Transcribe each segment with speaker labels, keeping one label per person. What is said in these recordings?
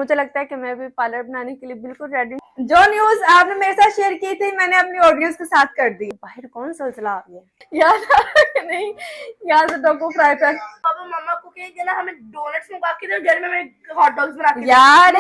Speaker 1: मुझे लगता है कि मैं भी पार्लर बनाने के लिए बिल्कुल रेडी हूँ। जो न्यूज आपने मेरे साथ शेयर की थी मैंने अपनी ऑडियंस के साथ कर दी। बाहर कौन सिलसिला आ गया याद आ रहा है नहीं, यहाँ से डोको फ्राई पैन
Speaker 2: पापा मम्मा को कहेंगे ना हमें डोनट्स मंगवा के दो, घर में मैं हॉट डॉग्स बना के
Speaker 1: यार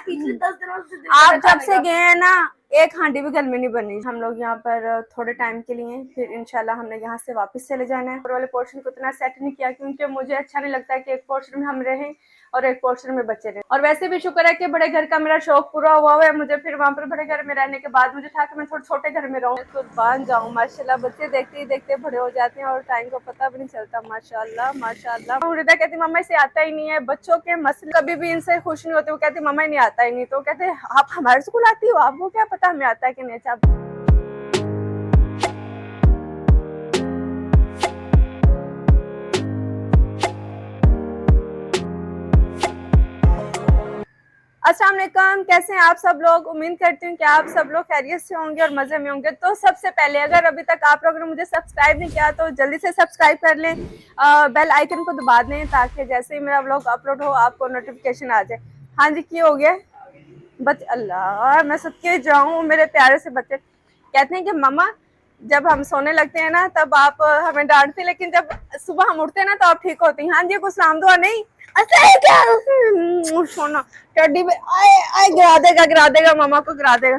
Speaker 2: पिछले 10 दिनों से
Speaker 1: आप जब से गए हैं ना एक हांडी भी घर में नहीं बनी। हम लोग यहाँ पर थोड़े टाइम के लिए फिर इंशाल्लाह हमने यहाँ से वापस चले जाना है। वाले पोर्शन को इतना सेट नहीं किया क्योंकि मुझे अच्छा नहीं लगता है कि एक पोर्शन में हम रहें और एक पोर्शन में बच्चे रहे। और वैसे भी शुक्र है कि बड़े घर का मेरा शौक पूरा हुआ है मुझे। फिर वहाँ पर बड़े घर में रहने के बाद मुझे था कि मैं थोड़े छोटे घर में रहूँ तो बांध जाऊँ। माशाल्लाह बच्चे देखते ही देखते बड़े हो जाते हैं और टाइम को पता भी नहीं चलता। माशाल्लाह माशाल्लाह। हृदय कहती मम्मा इसे आता ही नहीं है। बच्चों के मसले कभी भी इनसे खुश नहीं होते। वो कहती मम्मा नहीं आता ही नहीं। तो कहते आप हमारे स्कूल आती हो, आपको क्या पता हमें आता है कि नहीं। अस्सलाम वालेकुम, कैसे हैं आप सब लोग। उम्मीद करती हूँ कि आप सब लोग खैरियत से होंगे और मजे में होंगे। तो सबसे पहले अगर अभी तक आप लोगों ने मुझे सब्सक्राइब नहीं किया तो जल्दी से सब्सक्राइब कर लें, बेल आइकन को दबा दें ताकि जैसे ही मेरा व्लॉग अपलोड हो आपको नोटिफिकेशन आ जाए। हाँ जी, की हो गया बच अल्लाह मैं सदके जाऊं। मेरे प्यारे से बच्चे कहते हैं कि मम्मा जब हम सोने लगते हैं ना तब आप हमें डांटते, लेकिन जब सुबह हम उठते हैं ना तो आप ठीक होती हैं। हाँ जी, कुछ नाम दुआ नहीं क्या सोना टड्डी पे आए आए गिरा देगा मामा को गिरा देगा।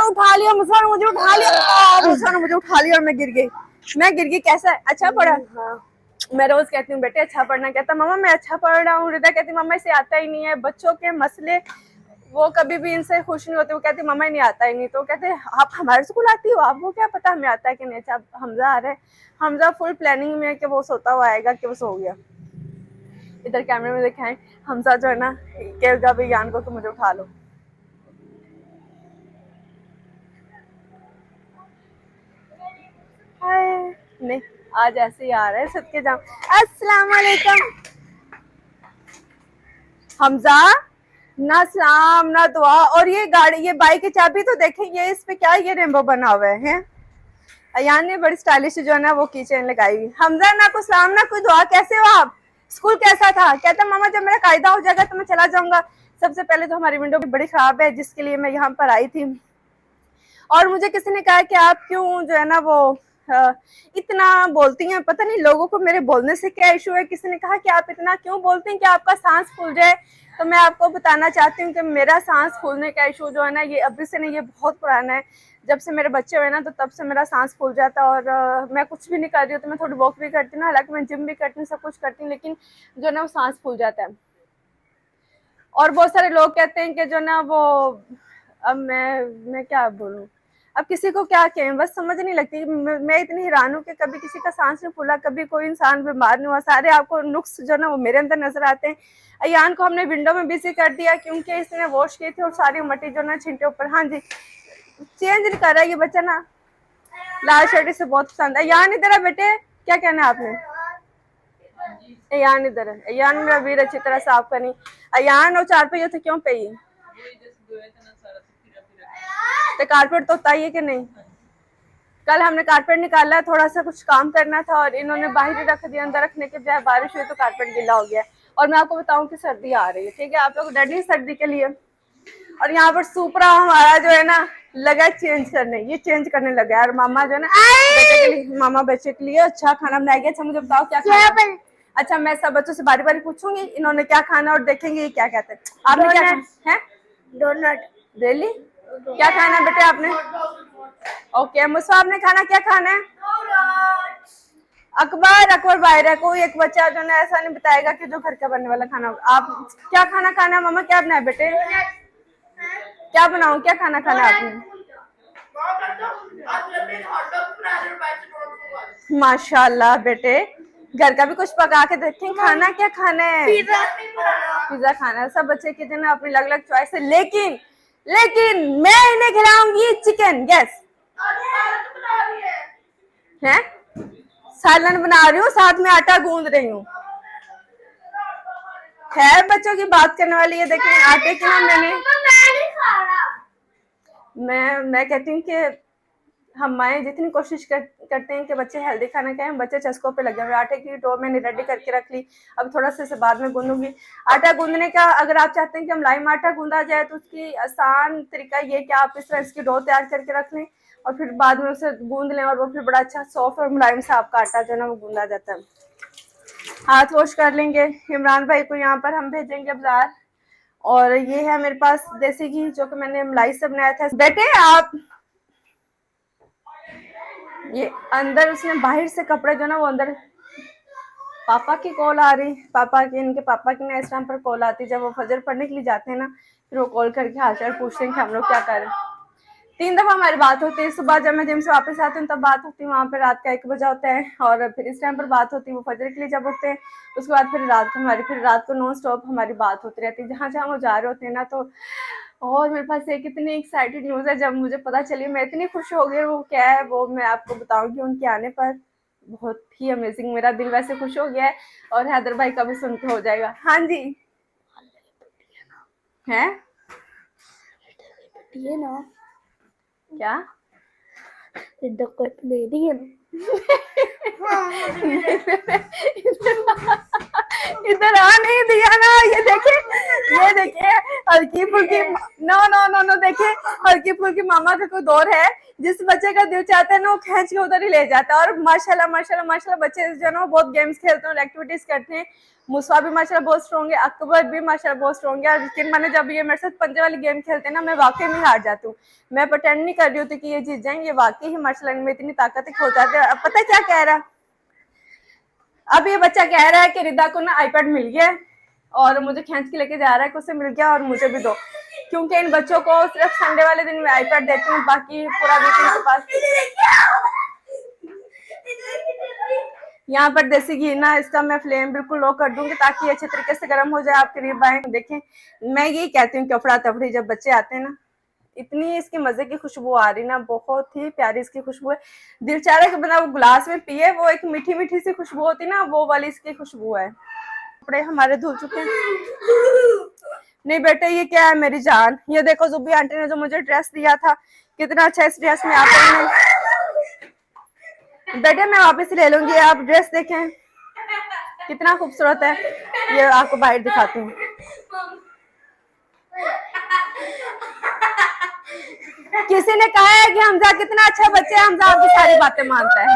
Speaker 1: उठा लिया मुझे उठा लिया मुझे उठा लिया और मैं गिर गई कैसा है? अच्छा पढ़ा? मैं रोज कहती हूँ बेटे अच्छा पढ़ना। कहता मम्मा मैं अच्छा पढ़ रहा हूँ। हृदय कहती मम्मा इसे आता ही नहीं है। बच्चों के मसले वो कभी भी इनसे खुश नहीं होते। वो कहती मम्मा नहीं आता ही नहीं। तो कहते आप हमारे स्कूल आती हो, आपको क्या पता हमें आता है कि नहीं। अच्छा हमजा आ रहा है, हमजा फुल प्लानिंग में कि वो सोता हुआ आएगा कि वो सो गया। इधर कैमरे में दिखाएं हमजा जो है ना कहेगा भाई ज्ञान को तो मुझे उठा लो। नहीं आज ऐसे ही आ रहा है सदके जाऊं। अस्सलाम वालेकुम हमजा, ना सलाम ना दुआ। और ये गाड़ी ये बाइक की चाबी तो देखें, ये इस पे क्या ये रेनबो बना हुआ है। अयान ने बड़ी स्टाइलिश जो है ना वो की चेन लगाई हुई। हमजा ना कोई सलाम ना कोई दुआ, कैसे हो आप? स्कूल कैसा था? कहता मामा जब मेरा कायदा हो जाएगा तो मैं चला जाऊंगा। सबसे पहले तो हमारी विंडो भी बड़ी खराब है जिसके लिए मैं यहाँ पर आई थी। और मुझे किसी ने कहा कि आप क्यों जो है ना वो इतना बोलती हैं, पता नहीं लोगों को मेरे बोलने से क्या इशू है। किसी ने कहा कि आप इतना क्यों बोलते हैं कि आपका सांस फूल जाए। तो मैं आपको बताना चाहती हूँ कि मेरा सांस फूलने का इशू जो है ना ये अभी से नहीं, ये बहुत पुराना है। जब से मेरे बच्चे हुए ना तो तब से मेरा सांस फूल जाता है। और मैं कुछ भी नहीं कर रही हूँ तो मैं थोड़ी वॉक भी करती हूँ, हालांकि मैं जिम भी करती हूँ, सब कुछ करती हूँ, लेकिन जो है ना वो सांस फूल जाता है। और बहुत सारे लोग कहते हैं कि जो ना वो अब मैं क्या बोलूँ, अब किसी को क्या कहें, बस समझ नहीं लगती। मैं इतनी हैरान हूँ कि कभी किसी का सांस नहीं फूला, कभी कोई इंसान बीमार नहीं हुआ। सारे आपको नुक्स जो ना वो मेरे अंदर नजर आते हैं। अयान को हमने विंडो में बिजी कर दिया क्योंकि इसने वॉश की थी और सारी मट्टी जो ना छिंटे ऊपर। हाँ जी, चेंज नहीं कर रहा है ये बच्चा ना। लाल शर्ट इसे बहुत पसंद है। अयान इधर है बेटे, क्या कहना है आपने? अयान इधर है। अयान मेरा वीर अच्छी तरह साफ करनी। अयान और चार पहियों थे क्यों पे तो कारपेट तो होता ही है कि नहीं। कल हमने कारपेट निकाला है, थोड़ा सा कुछ काम करना था और इन्होंने बाहर ही रख दिया। अंदर रखने के बजाय बारिश हुई तो कारपेट गीला हो गया। और मैं आपको बताऊं कि सर्दी आ रही है, ठीक है, आप लोग रेडी सर्दी के लिए। और यहाँ पर सुपरा हमारा जो है ना लगा चेंज करने, ये चेंज करने लगा है। और मामा जो है ना बेटे के लिए, मामा बच्चे के लिए अच्छा खाना बनाएगी। अच्छा मुझे बताओ क्या खाना? अच्छा मैं सब बच्चों से बारी बारी पूछूंगी इन्होंने क्या खाना और देखेंगे ये क्या कहते हैं। आपने क्या खाना है? डोनट। रियली? क्या खाना है बेटे आपने? ओके मुझसे आपने खाना क्या खाना है? अकबर बाहर है। कोई एक बच्चा जो ना ऐसा नहीं बताएगा कि जो घर का बनने वाला खाना होगा। आप क्या खाना खाना है? मामा क्या बनाए बेटे? क्या बनाऊं? क्या खाना खाना है आपने? माशाल्लाह बेटे, घर का भी कुछ पका के देखें। खाना क्या खाना है? पिज्जा खाना है। सब बच्चे के दिन अपनी अलग अलग चॉइस है, लेकिन मैं इन्हें खिलाऊंगी चिकन। यस है, सालन बना रही हूँ, साथ में आटा गूंद रही हूँ। खैर बच्चों की बात करने वाली है। देखें आटे की ना मैं कहती हूँ कि हम माएँ जितनी कोशिश करते हैं कि बच्चे हेल्दी खाना खाएं, बच्चे चस्कों पे लगे हुए। आटे की डो मैंने रेडी करके रख ली, अब थोड़ा सा इसे बाद में गूंदूंगी। आटा गूंदने का अगर आप चाहते हैं कि मुलायम आटा गूंदा जाए तो उसकी आसान तरीका ये कि आप इस तरह इसकी डो तैयार करके रख लें और फिर बाद में उसे गूंद लें और वो फिर बड़ा अच्छा सॉफ्ट और मुलायम सा आपका आटा जो है ना वो गूंदा जाता है। हाथ वॉश कर लेंगे। इमरान भाई को यहाँ पर हम भेजेंगे बाजार। और ये है मेरे पास देसी घी जो कि मैंने मलाई से बनाया था। बेटे आप ये अंदर उसने बाहर से कपड़े जो ना वो अंदर, पापा की कॉल आ रही, पापा की, इनके पापा की ना इस टाइम पर कॉल आती जब वो फजर पढ़ने के लिए जाते हैं ना, फिर वो कॉल करके हालचाल पूछते हैं कि हम लोग क्या कर रहे हैं। 3 दफा हमारी बात होती है, सुबह जब मैं जिम से वापस आती हूँ तब बात होती है, वहाँ पे रात का 1 बजा होता है और फिर इस टाइम पर बात होती है, वो फजर के लिए जब उठते हैं उसके बाद फिर रात को नॉन स्टॉप हमारी बात होती रहती है। जहाँ जहाँ वो जा रहे होते हैं ना तो, और मेरे पास एक इतनी एक्साइटेड न्यूज़ है, जब मुझे पता चली मैं इतनी खुश हो गई। वो क्या है वो मैं आपको बताऊंगी उनके आने पर। बहुत ही अमेजिंग, मेरा दिल वैसे खुश हो गया है और हैदर भाई का भी सुन के हो जाएगा। हाँ जी है
Speaker 2: ये ना
Speaker 1: क्या
Speaker 2: ले दी है
Speaker 1: इधर आ नहीं दिया ना। ये देखिए हल्की फुल्की, नो नो नो नो, देखिए हल्की फुल्की मामा का कोई दौर है। जिस बच्चे का दिल चाहता है ना वो खींच के उधर ही ले जाता है। और माशाल्लाह माशाल्लाह माशाल्लाह बच्चे जो है ना बहुत गेम्स खेलते हैं, एक्टिविटीज करते हैं। मुस्वा भी माशाल्लाह बहुत स्ट्रॉन्ग है, अकबर भी माशाल्लाह बहुत स्ट्रॉन्ग है। लेकिन मैंने जब ये मेरे साथ पंजे वाली गेम खेलते हैं ना मैं वाकई में हार जाती हूँ। मैं प्रटेंड नहीं कर रही होती कि ये जीत जाएंगे, ये वाकई ही माशाल्लाह इनमें इतनी ताकत हो जाती है। अब पता है क्या कह रहा है, अब ये बच्चा कह रहा है कि रिदा को ना आईपैड मिल गया और मुझे खींच के लेके जा रहा है कि उसे मिल गया और मुझे भी दो, क्योंकि इन बच्चों को सिर्फ संडे वाले दिन में आईपैड देती हूँ, बाकी पूरा वीक इनके पास। यहाँ पर देसी घी ना, इसका मैं फ्लेम बिल्कुल लो कर दूंगी ताकि अच्छे तरीके से गर्म हो जाए। आप करीब आए देखें, मैं यही कहती हूँ कि अफड़ा तफड़ी जब बच्चे आते हैं ना, इतनी इसकी मजे की खुशबू आ रही ना, बहुत ही प्यारी इसकी खुशबू है। दिल चाह रहा है कि बंदा वो गिलास में पिए, वो एक मीठी मीठी सी खुशबू होती ना, वो वाली इसकी खुशबू है। कपड़े हमारे धुल चुके हैं। नहीं बेटे ये क्या है मेरी जान, ये देखो जुब्बी आंटी ने जो मुझे ड्रेस दिया था, कितना अच्छा इस ड्रेस में आप बेटे मैं वापस ले लूंगी। आप ड्रेस देखें कितना खूबसूरत है, ये आपको बाहर दिखाती हूँ। किसी ने कहा है कि हमजा कितना अच्छा बच्चा है, हमजा आपकी सारी बातें मानता है।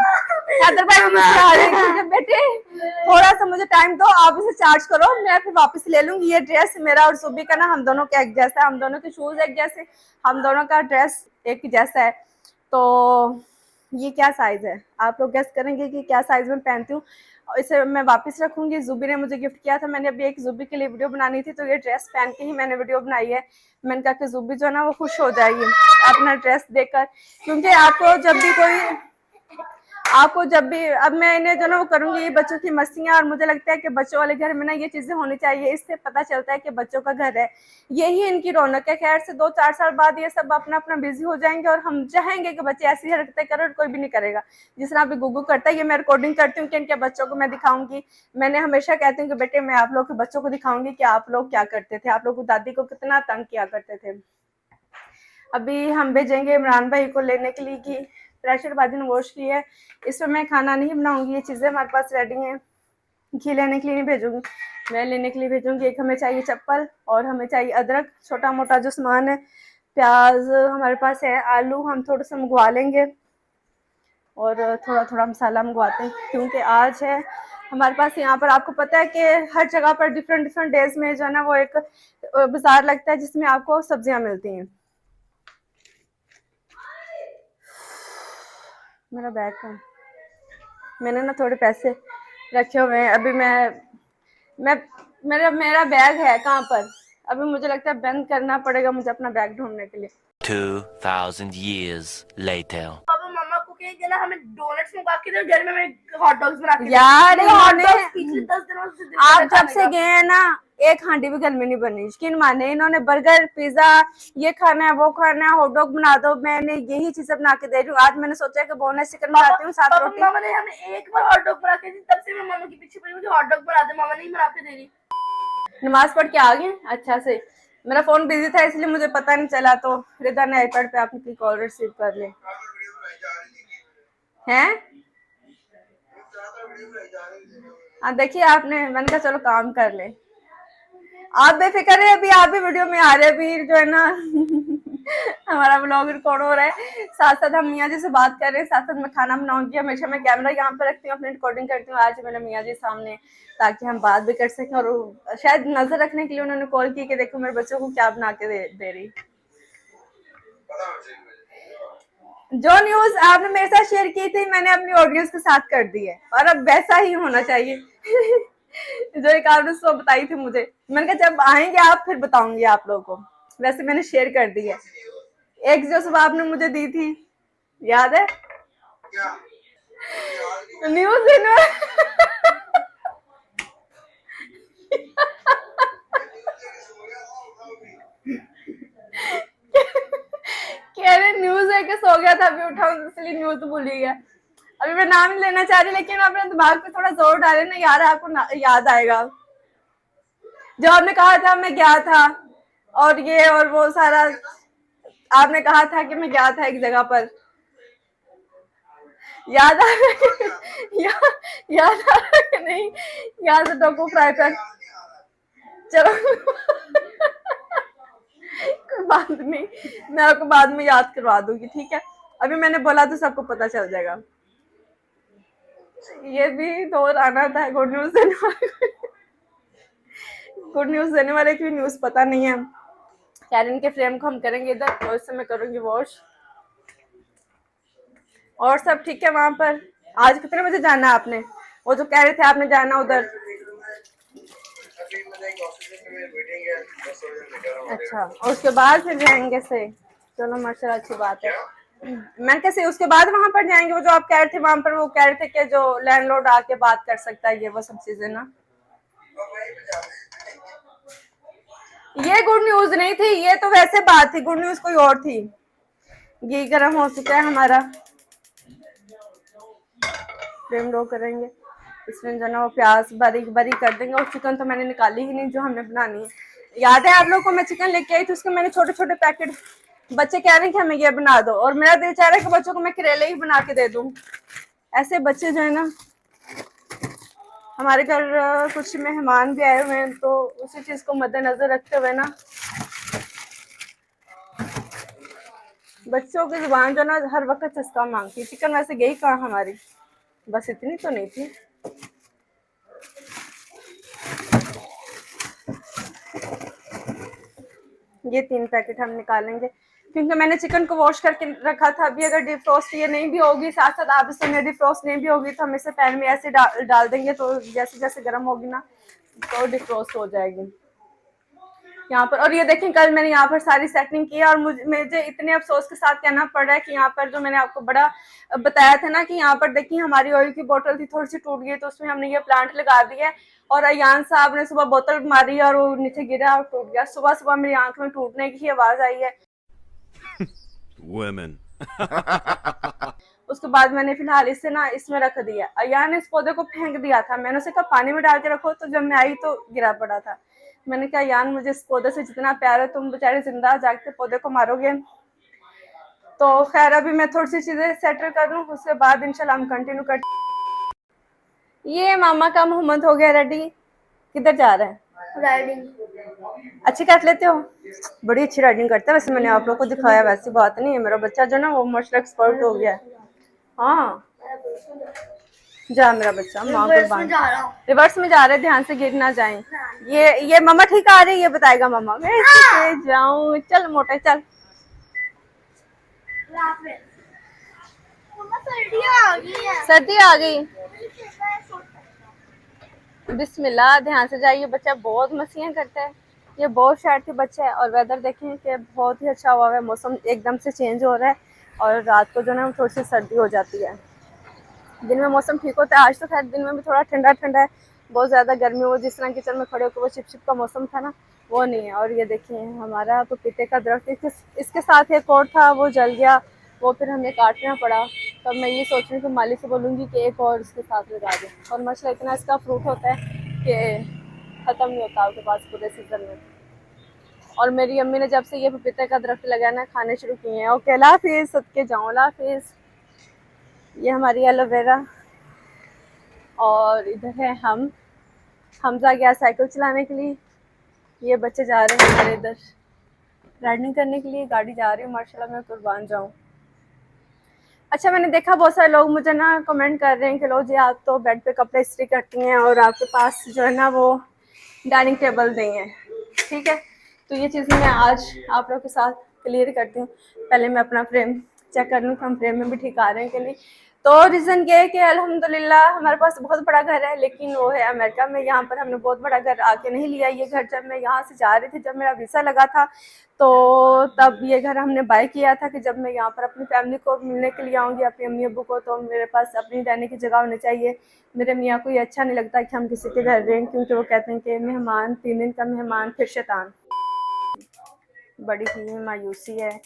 Speaker 1: हैदर भाई बेटे थोड़ा सा मुझे टाइम दो, आप इसे चार्ज करो, मैं फिर वापस ले लूंगी। ये ड्रेस मेरा और सुबी का ना हम दोनों का एक जैसा है, हम दोनों के शूज एक जैसे, हम दोनों का ड्रेस एक जैसा है। तो ये क्या साइज है आप लोग गेस करेंगे कि क्या साइज में पहनती हूँ। इसे मैं वापस रखूंगी, जुबी ने मुझे गिफ्ट किया था, मैंने अभी एक जुबी के लिए वीडियो बनानी थी तो ये ड्रेस पहन के ही मैंने वीडियो बनाई है। मैंने कहा कि जुबी जो है ना वो खुश हो जाएगी अपना ड्रेस देखकर, क्योंकि आपको जब भी अब मैं इन्हें जो ना वो करूंगी ये बच्चों की मस्तियां, और मुझे लगता है कि बच्चों वाले घर में ना ये चीजें होनी चाहिए, इससे पता चलता है कि बच्चों का घर है, यही इनकी रौनक है। खैर से 2-4 साल बाद ये सब अपना अपना बिजी हो जाएंगे और हम चाहेंगे कि बच्चे ऐसी हरकतें करें और कोई भी नहीं करेगा। जिस तरह अभी गुगू करता है, ये मैं रिकॉर्डिंग करती हूँ कि इनके बच्चों को मैं दिखाऊंगी। मैंने हमेशा कहती हूँ कि बेटे मैं आप लोग के बच्चों को दिखाऊंगी कि आप लोग क्या करते थे, आप लोग दादी को कितना तंग किया करते थे। अभी हम भेजेंगे इमरान भाई को लेने के लिए कि प्रेशर भाजी ने वॉश की है, इसमें मैं खाना नहीं बनाऊंगी, ये चीज़ें हमारे पास रेडी हैं। घी लेने के लिए नहीं भेजूंगी, मैं लेने के लिए भेजूंगी। एक हमें चाहिए चप्पल और हमें चाहिए अदरक, छोटा मोटा जो सामान है, प्याज हमारे पास है, आलू हम थोड़ा सा मंगवा लेंगे और थोड़ा थोड़ा मसाला मंगवाते हैं, क्योंकि आज है हमारे पास यहाँ पर। आपको पता है कि हर जगह पर डिफरेंट डिफरेंट डेज में जो है ना वो एक बाजार लगता है जिसमें आपको सब्जियां मिलती हैं। मेरा बैग कहाँ, मैंने ना थोड़े पैसे रखे हुए हैं। अभी मैं मेरा बैग है कहाँ पर, अभी मुझे लगता है बंद करना पड़ेगा मुझे अपना बैग ढूंढने के लिए।
Speaker 3: 2000 years later.
Speaker 2: पापा मम्मा को कहेंगे ना हमें डोनट्स मंगवा के दो, घर में मैं हॉट डॉग्स बना के
Speaker 1: यार
Speaker 2: इन्होंने 10 दिनों से
Speaker 1: आप जब से गए हैं ना एक हांडी भी घर में नहीं बनी, यकीन माने। इन्होंने बर्गर पिज्जा ये खाना है वो खाना है, हॉट डॉग बना दो, मैंने यही चीजें बना के दे रही हूँ। आज मैंने सोचा कि बोनस चिकन बनाती हूँ साथ रोटी।
Speaker 2: मामा ने हमें एक बार हॉट डॉग बना के दी, तब से मैं मामा के पीछे पड़ी, मुझे हॉट डॉग बना दे, मामा नहीं बना के दे रही।
Speaker 1: नमाज पढ़ के आ गए अच्छा से, मेरा फोन बिजी था इसलिए मुझे पता नहीं चला, तो रिदा ने आईपैड पे आपकी कॉल रिसीव कर ली। हैं। हाँ देखिए आपने, मैंने कहा चलो काम कर ले। आप बेफिक्र है, अभी आप भी वीडियो में आ रहे हैं, अभी जो है ना हमारा ब्लॉग रिकॉर्ड हो रहा है, साथ साथ हम मियाँ जी से बात कर रहे हैं, साथ साथ मैं खाना बनाऊंगी। हमेशा मैं कैमरा यहाँ पर रखती हूँ, अपनी रिकॉर्डिंग करती हूँ। आज मेरे मियाँ जी सामने, ताकि हम बात भी कर सकें, और शायद नजर रखने के लिए उन्होंने कॉल की कि देखो मेरे बच्चों को क्या बना के दे रही। जो न्यूज आपने मेरे साथ शेयर की थी, मैंने अपनी ऑडियंस के साथ कर दी है, और अब वैसा ही होना चाहिए जो एक आपने सुबह बताई थी मुझे, मैंने कहा जब आएंगे आप फिर बताऊंगी आप लोगों को, वैसे मैंने शेयर कर दी है। एक जो सुबह आपने मुझे दी थी, याद है? न्यूज कह रहे न्यूज है कि सो गया था, अभी उठा इसलिए न्यूज तो भूल ही गया। अभी मैं नाम नहीं लेना चाह रही, लेकिन अपने दिमाग पे थोड़ा जोर डाले ना यार, आपको याद आएगा। जो आपने कहा था मैं गया था, और ये और वो सारा, आपने कहा था कि मैं गया था एक जगह पर, याद आ रहा है? याद आ रहा है नहीं? याद है टोको फ्राई पैन। चलो कोई बात नहीं, मैं आपको बाद में याद करवा दूंगी, ठीक है? अभी मैंने बोला तो सबको पता चल जाएगा। ये भी दौर आना था गुड न्यूज देने वाले, गुड न्यूज देने वाले की न्यूज पता नहीं है। कैरन के फ्रेम को हम करेंगे इधर, और इससे मैं करूंगी वॉश। और सब ठीक है वहां पर? आज कितने बजे जाना है आपने? वो जो कह रहे थे आपने जाना उधर। अच्छा, और उसके बाद फिर जाएंगे से? चलो माशाल्लाह, अच्छी बात है। मैं कैसे उसके बाद वहां पर जाएंगे? वो जो आप कह रहे थे वहां पर, वो कह रहे थे कि जो लैंडलॉर्ड आके बात कर सकता है, ये वो सब चीजें ना। ये गुड न्यूज नहीं थी, ये तो वैसे बात थी, गुड न्यूज कोई और थी। घी गर्म हो चुका है हमारा, फ्लेम लो करेंगे, इसमें जो ना वो प्याज बारीक बारीक कर देंगे। और चिकन तो मैंने निकाली ही नहीं जो हमने बनानी है। याद है आप लोगों को, मैं चिकन लेके आई थी, उसके मैंने छोटे छोटे पैकेट, बच्चे कह रहे हैं कि हमें ये बना दो, और मेरा दिल चाह रहा है कि बच्चों को मैं करेले ही बना के दे दूं। ऐसे बच्चे जो है ना, हमारे घर कुछ मेहमान भी आए हुए हैं, तो उसी चीज को मद्देनजर रखते हुए ना, बच्चों की जुबान जो ना हर वक्त चस्का मांगती है। चिकन वैसे गई कहाँ हमारी, बस इतनी तो नहीं थी। ये 3 पैकेट हम निकालेंगे, क्योंकि मैंने चिकन को वॉश करके रखा था। अभी अगर डिफ्रोस्ट ये नहीं भी होगी, साथ साथ आप इसमें डिफ्रोस्ट नहीं भी होगी, तो हम इसे पैन में ऐसे डाल देंगे, तो जैसे जैसे गर्म होगी ना तो डिफ्रोस्ट हो जाएगी यहाँ पर। और ये देखें, कल मैंने यहाँ पर सारी सेटिंग की है, और मुझे इतने अफसोस के साथ कहना पड़ रहा है कि यहाँ पर जो मैंने आपको बड़ा बताया था ना, कि यहाँ पर देखिए हमारी ऑयल की बोतल थी, थोड़ी सी टूट गई, तो उसमें हमने ये प्लांट लगा दिया है। और अयान साहब ने सुबह बोतल मारी और वो नीचे गिरा और टूट गया। सुबह सुबह मेरी आंख में टूटने की आवाज आई है।
Speaker 4: Women.
Speaker 1: उसके बाद मैंने फिलहाल इसे ना इसमें रख दिया। अयान ने इस पौधे को फेंक दिया था, मैंने उसे कहा पानी में डाल के रखो, तो जब मैं आई तो गिरा पड़ा था। मैंने कहा यान, मुझे इस पौधे से जितना प्यार है, तुम बेचारे जिंदा जागते पौधे को मारोगे। तो खैर, अभी मैं थोड़ी सी चीजें सेटल कर लूँ, उसके बाद इंशाल्लाह हम कंटिन्यू कर। ये मामा का मोहम्मद हो गया रेडी। किधर जा रहा है?
Speaker 2: राइडिंग
Speaker 1: अच्छी कर लेते हो? बड़ी अच्छी राइडिंग करता है वैसे, मैंने आप लोग को दिखाया, वैसी बात नहीं है। मेरा बच्चा जो ना वो मार्शल एक्सपर्ट हो गया है। हाँ जा मेरा बच्चा, माँ कुर्बान। रिवर्स में जा रहे, ध्यान से गिर ना जाए। ये मम्मा ठीक आ रही है, बताएगा मम्मा। मैं इससे जाऊं, चल मोटे चल। सर्दी आ गई, बिस्मिल्लाह, ध्यान से जाइए। बच्चा बहुत मस्तियाँ करता है, ये बहुत शरारती बच्चा है। और वेदर देखें कि बहुत ही अच्छा हुआ है, मौसम एकदम से चेंज हो रहा है, और रात को जो है थोड़ी सी सर्दी हो जाती है, दिन में मौसम ठीक होता है। आज तो खैर दिन में भी थोड़ा ठंडा ठंडा है, बहुत ज़्यादा गर्मी, वो जिस तरह किचन में खड़े होकर वो चिप चिप का मौसम था ना, वो नहीं है। और ये देखिए हमारा पपीते का दरख्त, इसके साथ एक और था, वो जल गया, वो फिर हमें काटना पड़ा। तो मैं ये सोच रही हूँ कि माली से बोलूँगी कि एक और इसके साथ लगा दें। और माशाल्लाह इतना इसका फ्रूट होता है कि ख़त्म नहीं होता आपके पास पूरे सीज़न में। और मेरी अम्मी ने जब से ये पपीते का दरख्त लगाना खाने शुरू किए हैं। ओके, अल्लाह हाफिज़, सदके जाऊँ, अल्लाह हाफिज़। ये हमारी एलोवेरा, और इधर है हमजा गया साइकिल चलाने के लिए। ये बच्चे जा रहे हैं हमारे इधर राइडिंग करने के लिए, गाड़ी जा रही है माशाल्लाह, मैं कुर्बान जाऊँ। अच्छा, मैंने देखा बहुत सारे लोग मुझे ना कमेंट कर रहे हैं कि लो जी आप तो बेड पे कपड़े इस्त्री करती हैं और आपके पास जो है ना वो डाइनिंग टेबल नहीं है। ठीक है, तो ये चीज़ मैं आज आप लोगों के साथ क्लियर करती हूँ। पहले मैं अपना फ्रेम चेक कर लूँ कि हम फ्रेम में भी ठीक आ रहे हैं कि नहीं। तो रीज़न ये है कि अल्हम्दुलिल्लाह हमारे पास बहुत बड़ा घर है, लेकिन वो है अमेरिका में। यहाँ पर हमने बहुत बड़ा घर आके नहीं लिया। ये घर जब मैं यहाँ से जा रही थी, जब मेरा वीज़ा लगा था, तो तब ये घर हमने बाय किया था कि जब मैं यहाँ पर अपनी फैमिली को मिलने के लिए आऊँगी, अपनी अम्मी अब्बू को, तो मेरे पास अपनी रहने की जगह होनी चाहिए। मेरे मियाँ को ये अच्छा नहीं लगता कि हम किसी के घर रहें, क्योंकि वो कहते हैं कि मेहमान 3 दिन का मेहमान फिर शैतान। बड़ी ही मायूसी है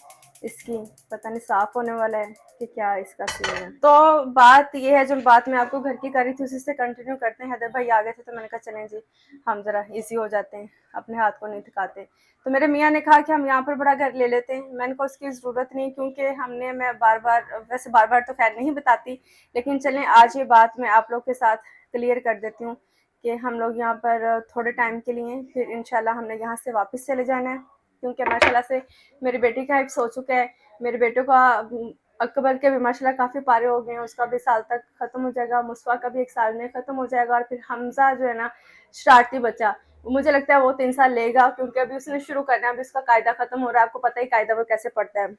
Speaker 1: इसकी, पता नहीं साफ होने वाला है कि क्या इसका सीन है। तो बात ये है, जो बात मैं आपको घर की करी थी उसी से कंटिन्यू करते हैं। हैदर भाई आ गए थे तो मैंने कहा चलें जी हम ज़रा इजी हो जाते हैं, अपने हाथ को नहीं थकाते। तो मेरे मियाँ ने कहा कि हम यहाँ पर बड़ा घर ले लेते हैं। मैंने कहा उसकी ज़रूरत नहीं, क्योंकि मैं बार बार तो खैर नहीं बताती, लेकिन चलें आज ये बात मैं आप लोग के साथ क्लियर कर देती हूँ कि हम लोग यहाँ पर थोड़े टाइम के लिए, फिर इंशाल्लाह हमने यहाँ से वापस चले जाना है। क्योंकि माशाल्लाह से मेरी बेटी का हिफ्स हो चुका है, मेरे बेटे का अकबर के भी माशाल्लाह काफ़ी पारे हो गए हैं, उसका भी साल तक ख़त्म हो जाएगा, मुस्वा का भी 1 साल में ख़त्म हो जाएगा, और फिर हमजा जो है ना शरारती बच्चा, मुझे लगता है वो 3 साल लेगा, क्योंकि अभी उसने शुरू करना है, अभी उसका कायदा ख़त्म हो रहा है। आपको पता ही कायदा वो कैसे पढ़ता है।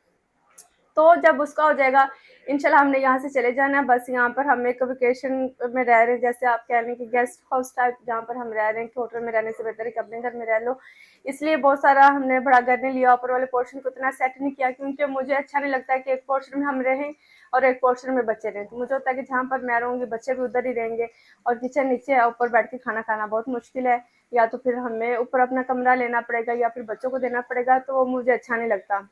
Speaker 1: तो जब उसका हो जाएगा इंशाल्लाह हमने यहाँ से चले जाना है। बस यहाँ पर हम एक वेकेशन में रह रहे हैं, जैसे आप कह रहे हैं कि गेस्ट हाउस टाइप जहाँ पर हम रह रहे हैं, कि होटल में रहने से बेहतर है कि अपने घर में रह लो। इसलिए बहुत सारा हमने बड़ा घर नहीं लिया, ऊपर वाले पोर्शन को इतना सेट नहीं किया, क्योंकि मुझे अच्छा नहीं लगता है कि एक पोर्शन में हम रहें और एक पोर्शन में बच्चे रहें। तो मुझे होता है कि जहाँ पर मैं रहूँगी बच्चे भी उधर ही रहेंगे, और किचन नीचे है, ऊपर बैठ के खाना खाना बहुत मुश्किल है, या तो फिर हमें ऊपर अपना कमरा लेना पड़ेगा या फिर बच्चों को देना पड़ेगा, तो वो मुझे अच्छा नहीं लगता।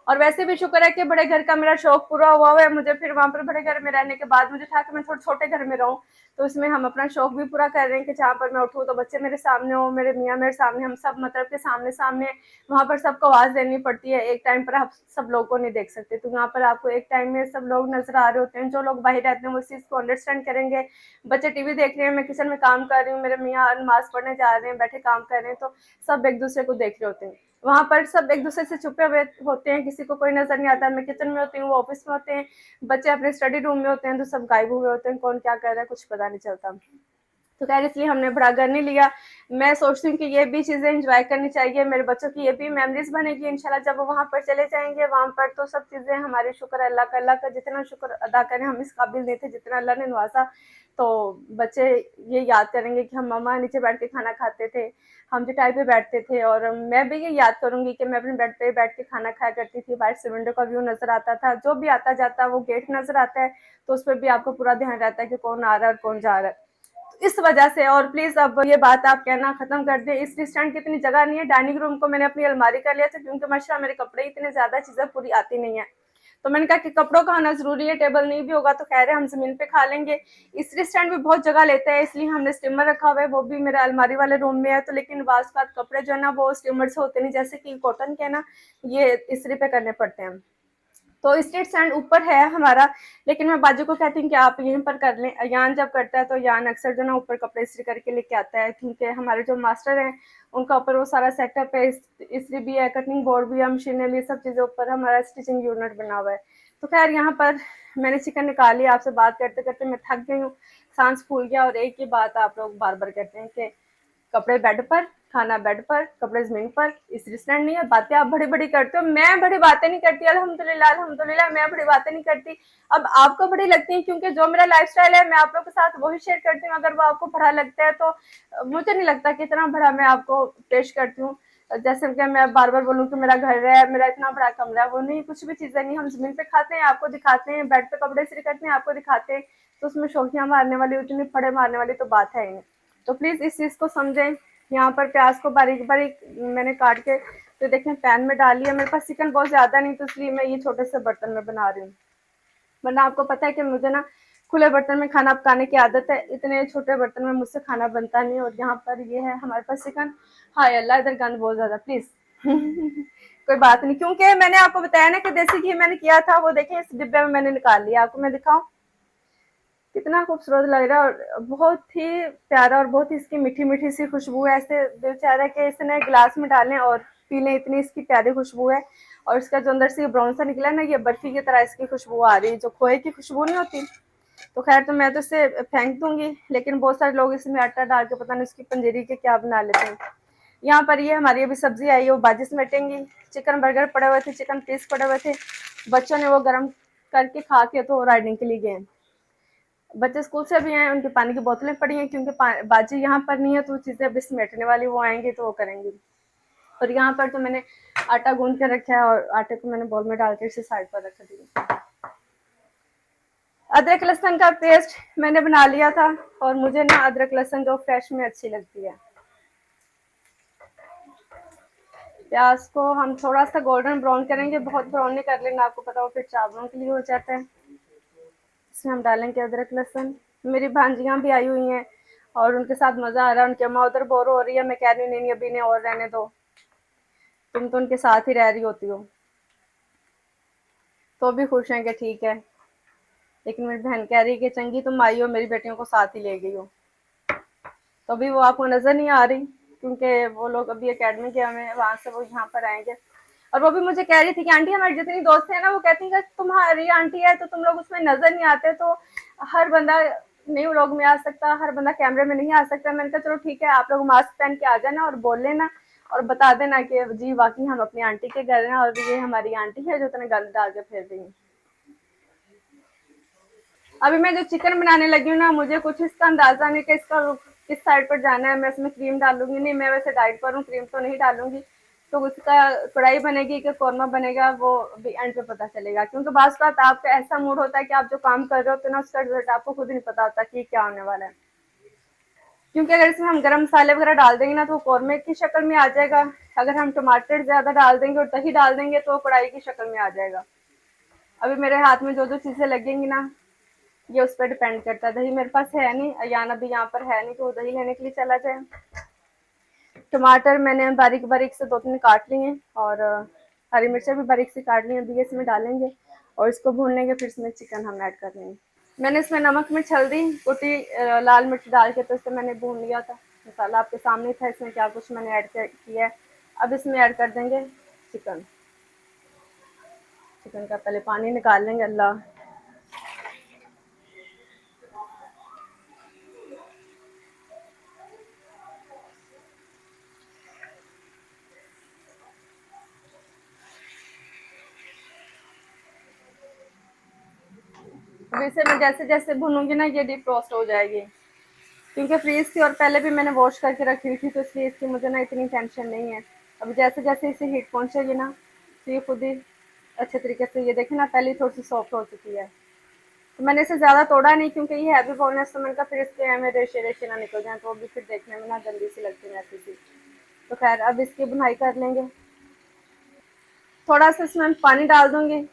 Speaker 1: और वैसे भी शुक्र है कि बड़े घर का मेरा शौक पूरा हुआ है। मुझे फिर वहाँ पर बड़े घर में रहने के बाद मुझे था कि मैं थोड़े छोटे घर में रहूँ, तो इसमें हम अपना शौक भी पूरा कर रहे हैं कि जहाँ पर मैं उठूँ तो बच्चे मेरे सामने हो, मेरे मियाँ मेरे सामने, हम सब मतलब के सामने सामने। वहाँ पर सबको आवाज़ देनी पड़ती है, एक टाइम पर आप सब लोगों को नहीं देख सकते, तो यहाँ पर आपको एक टाइम में सब लोग नजर आ रहे होते हैं। जो लोग बाहर रहते हैं वो इस चीज़ को अंडरस्टैंड करेंगे। बच्चे टीवी देख रहे हैं, मैं किचन में काम कर रही हूँ, मेरे मियाँ नमाज पढ़ने जा रहे हैं, बैठे काम कर रहे हैं, तो सब एक दूसरे को देख रहे होते हैं। वहाँ पर सब एक दूसरे से छुपे हुए होते हैं, किसी को कोई नजर नहीं आता। मैं किचन में होती हूँ, वो ऑफिस में होते हैं, बच्चे अपने स्टडी रूम में होते हैं, तो सब गायब हुए होते हैं, कौन क्या कर रहा है कुछ पता नहीं चलता। तो खैर इसलिए हमने बड़ा घर नहीं लिया। मैं सोचती हूँ कि ये भी चीज़ें एंजॉय करनी चाहिए, मेरे बच्चों की ये भी मेमोरीज बनेगी इंशाल्लाह जब वो वहाँ पर चले जाएंगे। वहाँ पर तो सब चीज़ें हमारे शुक्र अल्लाह का जितना शुक्र अदा करें हम इस काबिल नहीं थे जितना अल्लाह ने नवाजा। तो बच्चे ये याद करेंगे कि हम मम्मा नीचे बैठ के खाना खाते थे, हम चटाई पे बैठते थे, और मैं भी ये याद करूंगी कि मैं अपने बेड पे बैठ के खाना खाया करती थी। बाहर से विंडो का व्यू नजर आता था, जो भी आता जाता वो गेट नजर आता है, तो उस पर भी आपको पूरा ध्यान रहता है कि कौन आ रहा है और कौन जा रहा है। इस वजह से, और प्लीज अब ये बात आप कहना खत्म कर दें, इस स्टैंड की इतनी जगह नहीं है। डाइनिंग रूम को मैंने अपनी अलमारी कर लिया था, क्योंकि माशाल्लाह मेरे कपड़े इतने ज्यादा चीजें पूरी आती नहीं है, तो मैंने कहा कि कपड़ों का आना जरूरी है। टेबल नहीं भी होगा तो खैर है, हम जमीन पे खा लेंगे। इस्त्री स्टैंड भी बहुत जगह लेता है, इसलिए हमने स्टीमर रखा हुआ है, वो भी मेरे अलमारी वाले रूम में है। तो लेकिन बाज़ का कपड़े जो है ना वो स्टीमर से होते नहीं, जैसे कि कॉटन के ना ये इस्त्री पे करने पड़ते हैं। तो स्ट्रीट स्टैंड ऊपर है हमारा, लेकिन मैं बाजू को कहती हूँ कि आप यहीं पर कर लें। यान जब करता है तो यान अक्सर जो ना ऊपर कपड़े इस्त्री करके लेके आता है, क्योंकि हमारे जो मास्टर हैं उनका ऊपर वो सारा सेटअप है, इस्त्री भी है, कटिंग बोर्ड भी है, मशीनें भी, सब चीज़ें ऊपर हमारा स्टिचिंग यूनिट बना हुआ है। तो खैर यहाँ पर मैंने चिकन निकाली, आपसे बात करते करते मैं थक गई हूँ, सांस फूल गया। और एक ही बात आप लोग बार बार कहते हैं कि कपड़े बेड पर, खाना बेड पर, कपड़े जमीन पर, इस्त्री स्टैंड नहीं है। बातें आप बड़ी बड़ी करते हो, मैं बड़ी बातें नहीं करती, अल्हम्दुलिल्लाह अल्हम्दुलिल्लाह मैं बड़ी बातें नहीं करती। अब आपको बड़ी लगती है, क्योंकि जो मेरा लाइफस्टाइल है मैं आप लोगों के साथ वही शेयर करती हूँ। अगर वो आपको बड़ा लगता है तो मुझे नहीं लगता कि इतना बड़ा मैं आपको पेश करती हूँ। जैसे कि मैं बार बार बोलूँ कि मेरा घर है, मेरा इतना बड़ा कमरा है, वो नहीं, कुछ भी चीजें नहीं। हम जमीन पे खाते हैं, आपको दिखाते हैं, बेड पे कपड़े इस्त्री करते हैं, आपको दिखाते हैं, तो उसमें शोखियां मारने वाली, उतनी फड़े मारने वाली तो बात है ही नहीं। तो प्लीज इस चीज को समझें। यहाँ पर प्याज को बारीक बारीक मैंने काट के तो देखें पैन में डाल लिया। मेरे पास चिकन बहुत ज्यादा नहीं, तो इसलिए मैं ये छोटे से बर्तन में बना रही हूँ, वरना आपको पता है कि मुझे ना खुले बर्तन में खाना पकाने की आदत है, इतने छोटे बर्तन में मुझसे खाना बनता नहीं। और यहाँ पर ये है हमारे पास चिकन। हाय अल्लाह, इधर गंद बहुत ज्यादा, प्लीज कोई बात नहीं, क्योंकि मैंने आपको बताया ना कि देसी घी मैंने किया था, वो देखें इस डिब्बे में मैंने निकाल लिया, आपको मैं दिखाऊं कितना खूबसूरत लग रहा है, और बहुत ही प्यारा, और बहुत ही इसकी मीठी मीठी सी खुशबू है, ऐसे दिल चाह रहा है कि इसने गिलास में डालें और पी लें, इतनी इसकी प्यारी खुशबू है। और इसका जो अंदर से ब्राउन सा निकला है ना, ये बर्फी की तरह इसकी खुशबू आ रही है, जो खोए की खुशबू नहीं होती। तो खैर, तो मैं तो इसे फेंक दूंगी, लेकिन बहुत सारे लोग इसमें आटा डाल के पता नहीं उसकी पंजीरी के क्या बना लेते हैं। यहाँ पर ये हमारी अभी सब्जी आई है, वो बाजी समेटेंगी। चिकन बर्गर पड़े हुए थे, चिकन पीस पड़े हुए थे, बच्चों ने वो गर्म करके खा के तो राइडिंग के लिए गए। बच्चे स्कूल से भी आए, उनकी पानी की बोतलें पड़ी हैं, क्योंकि बाजी यहाँ पर नहीं है, तो चीज़ें अभी समेटने वाली वो आएंगे तो वो करेंगे। और यहाँ पर तो मैंने आटा गूंद के रखा है, और आटे को मैंने बॉल में डाल के इसे साइड पर रख दिया। अदरक लहसुन का पेस्ट मैंने बना लिया था, और मुझे ना अदरक लहसुन जो फ्रेश में अच्छी लगती है। प्याज को हम थोड़ा सा गोल्डन ब्राउन करेंगे, बहुत ब्राउन नहीं कर लेना, आपको पता हो फिर चावलों के लिए हो जाता है। इसमें हम डालेंगे अदरक लहसुन। मेरी भांजियाँ भी आई हुई हैं और उनके साथ मज़ा आ रहा है, उनकी अम्मा उधर बोर हो रही है, मैं कह रही हूँ नहीं अभी इन्हें और रहने दो, तुम तो उनके साथ ही रह रही होती हो। तो भी खुश हैं कि ठीक है, लेकिन मेरी बहन कह रही है कि चंगी तुम आई हो, मेरी बेटियों को साथ ही ले गई हो। तो अभी वो आपको नज़र नहीं आ रही, क्योंकि वो लोग अभी एकेडमी के हमें वहाँ से वो यहाँ पर आएंगे। और वो भी मुझे कह रही थी कि आंटी हमारी जितनी दोस्त है ना, वो कहती है कि तुम्हारी आंटी है तो तुम लोग उसमें नजर नहीं आते, तो हर बंदा नहीं व्लॉग में आ सकता, हर बंदा कैमरे में नहीं आ सकता। मैंने कहा चलो ठीक है, आप लोग मास्क पहन के आ जाना और बोल लेना और बता देना कि जी वाकई हम अपनी आंटी के घर हैं, और ये हमारी आंटी है जो इतने गंद डाल के फेर देंगी। अभी मैं जो चिकन बनाने लगी हूँ ना, मुझे कुछ इसका अंदाजा नहीं कि इसका किस साइड पर जाना है। मैं इसमें क्रीम डालूंगी नहीं, मैं वैसे डाइट पर हूँ, क्रीम तो नहीं डालूंगी। तो उसका कढ़ाई बनेगी कि कौरमा बनेगा, वो भी एंड पे पता चलेगा, क्योंकि बात बात आपका ऐसा मूड होता है कि आप जो काम कर रहे होते हैं ना, उसका रिजल्ट आपको खुद ही नहीं पता होता कि क्या होने वाला है। क्योंकि अगर इसमें हम गरम मसाले वगैरह डाल देंगे ना, तो कौरमे की शक्ल में आ जाएगा। अगर हम टमाटर ज्यादा डाल देंगे और दही डाल देंगे तो कढ़ाई की शक्ल में आ जाएगा। अभी मेरे हाथ में जो जो चीजें लगेंगी ना, ये उस पर डिपेंड करता है। दही मेरे पास है नहीं, अयान अभी यहाँ पर है नहीं, तो वो दही लेने के लिए चला जाए। टमाटर मैंने बारीक बारीक से 2-3 काट लिए, और हरी मिर्चें भी बारीक से काट ली, अभी इसमें डालेंगे और इसको भून लेंगे, फिर इसमें चिकन हम ऐड कर लेंगे। मैंने इसमें नमक मिर्च हल्दी कुटी लाल मिर्च डाल के तो इसे मैंने भून लिया था। मसाला आपके सामने था, इसमें क्या कुछ मैंने ऐड किया है। अब इसमें ऐड कर देंगे चिकन। चिकन का पहले पानी निकाल लेंगे। अल्लाह, अब इसे मैं जैसे जैसे भूनूंगी ना, ये डीप रोस्ट हो जाएगी, क्योंकि फ्रीज थी और पहले भी मैंने वॉश करके रखी हुई थी, तो इसलिए इसकी मुझे ना इतनी टेंशन नहीं है। अब जैसे जैसे इसे हीट पहुंचेगी ना, तो ये खुद ही अच्छे तरीके से, ये देखें ना, पहले थोड़ी सी सॉफ्ट हो चुकी है। तो मैंने इसे ज़्यादा तोड़ा नहीं, क्योंकि ये हैवी बोनलेस, तो मैंने कहा फिर इसके हमें रेशे रेशे ना निकल जाए, तो वो भी फिर देखने में ना गंदी सी लगती है ऐसी सी। तो खैर, अब इसकी बुनाई कर लेंगे। थोड़ा सा इसमें मैं पानी डाल दूंगी,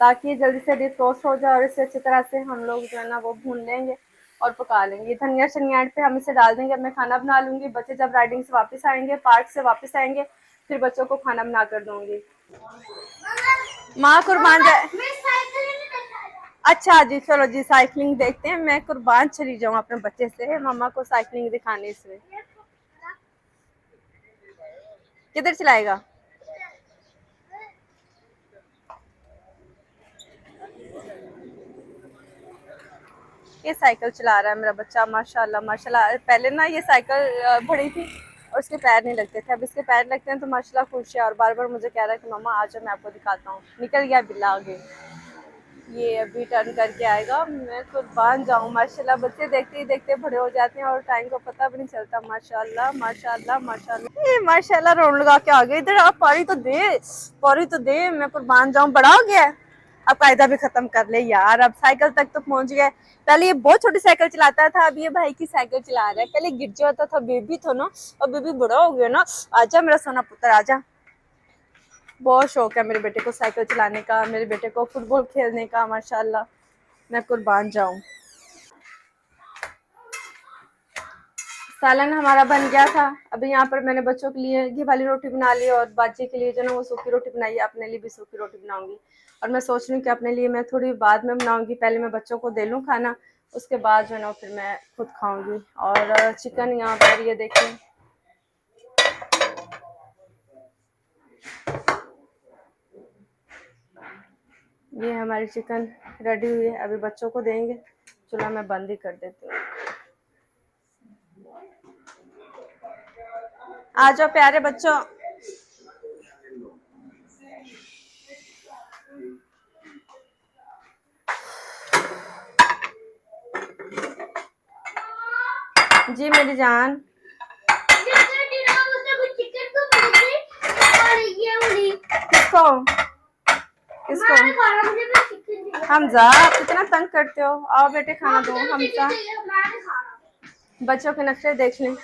Speaker 1: ताकि ये जल्दी से डीप रोस्ट हो जाए, और इसे अच्छी तरह से हम लोग जो है ना वो भून लेंगे और पका लेंगे। धनिया शनिया पे हम इसे डाल देंगे। मैं खाना बना लूंगी, बच्चे जब राइडिंग से वापस आएंगे, पार्क से वापस आएंगे, फिर बच्चों को खाना बना कर दूंगी। माँ कुर्बान जाए। अच्छा जी, चलो जी साइकिलिंग देखते हैं। मैं कुर्बान चली जाऊँ अपने बच्चे से मामा को साइकिलिंग दिखाने। इसमें किधर चलाएगा? ये साइकिल चला रहा है मेरा बच्चा, माशाल्लाह माशाल्लाह। पहले ना ये साइकिल बड़ी थी और उसके पैर नहीं लगते थे, अब इसके पैर लगते हैं तो माशाल्लाह खुश है, और बार बार मुझे कह रहा है कि मामा आज मैं आपको दिखाता हूँ। निकल गया बिल्ला आगे, ये अभी टर्न करके आएगा। मैं कुर्बान जाऊँ, माशाल्लाह बच्चे देखते ही देखते बड़े हो जाते हैं और टाइम का पता भी नहीं चलता। माशाल्लाह माशाल्लाह माशाल्लाह, ये माशाल्लाह रोड लगा के आ गए। इधर आप पारी तो दे, पारी तो दे, मैं कुर्बान जाऊँ। बड़ा हो गया है, अब कायदा भी खत्म कर ले यार, अब साइकिल तक तो पहुंच गया। पहले ये बहुत छोटी साइकिल चलाता था, अब ये भाई की साइकिल चला रहा है। पहले गिर जाता था, बेबी था ना, अब बेबी बड़ा हो गया ना। आजा मेरा सोना पुत्र आजा। बहुत शौक है मेरे बेटे को साइकिल चलाने का, मेरे बेटे को फुटबॉल खेलने का, माशाल्लाह मैं कुर्बान जाऊं। सालन हमारा बन गया था। अभी यहाँ पर मैंने बच्चों के लिए घी वाली रोटी बना ली और बाजी के लिए जो ना वो सूखी रोटी बनाई है। अपने लिए भी सूखी रोटी बनाऊंगी और मैं सोच रही हूँ कि अपने लिए मैं थोड़ी बाद में बनाऊंगी। पहले मैं बच्चों को दे लूँ खाना, उसके बाद जो है ना फिर मैं खुद खाऊंगी। और चिकन यहाँ पर ये देखिए, ये हमारी चिकन रेडी हुई है। अभी बच्चों को देंगे। चूल्हा मैं बंद ही कर देती हूँ। आ जाओ प्यारे बच्चों। जी मेरी जान। किसको किसको? हमजा, आप कितना तंग करते हो। आओ बेटे खाना दो। हमजा, बच्चों के नखरे देख लें।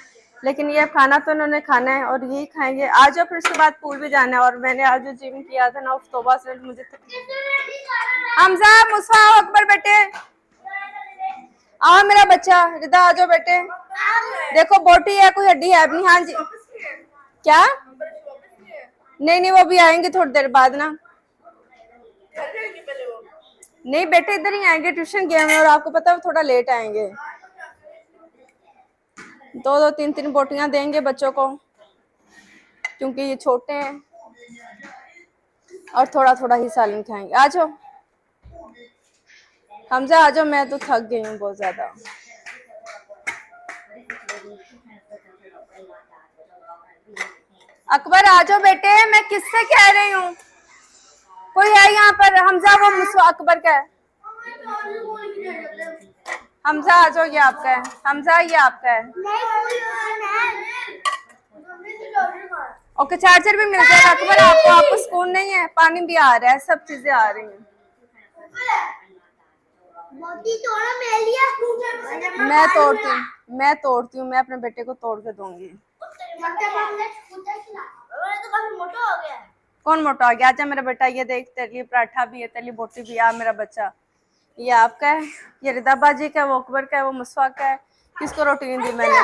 Speaker 1: लेकिन ये खाना तो उन्होंने खाना है और यही खाएंगे। आ जाओ, फिर उसके बाद पूल भी जाना है। और मैंने आज जो जिम किया था ना, उस तौबा से मुझे हमजा, मुस्फा, अकबर बेटे आओ। मेरा बच्चा रिदा आ जाओ बेटे। देखो बोटी है, कोई हड्डी है अपनी। हाँ जी, क्या? नहीं नहीं, वो भी आएंगे थोड़ी देर बाद ना। नहीं बेटे, इधर ही आएंगे, ट्यूशन गए हैं और आपको पता है थोड़ा लेट आएंगे। दो दो तीन तीन बोटियां देंगे बच्चों को, क्योंकि ये छोटे हैं और थोड़ा थोड़ा ही सालन खाएंगे। आ जाओ हमजा, आ जाओ। मैं तो थक गई हूँ बहुत ज्यादा। अकबर आ जाओ बेटे, मैं किससे कह रही हूँ? कोई है यहाँ पर? हमजा, वो मुझसे अकबर का है। हमजा आ जाओ, ये आपका है। हमजा, ये आपका है। ओके, चार्जर भी मिल जाएगा। अकबर आपको सुकून नहीं है? पानी भी आ रहा है, सब चीजें आ रही हैं। मैं तोड़ती हूँ, मैं अपने बेटे को तोड़ के दूंगी। कौन मोटा हो गया? आजा मेरा बेटा, ये देख, तेरे लिए पराठा भी है, तेरे लिए बोटी भी है। मेरा बच्चा, ये आपका है, ये रिदा बाजी का है, वो अकबर का है, वो मुस्फा का है। किसको रोटी नहीं दी मैंने?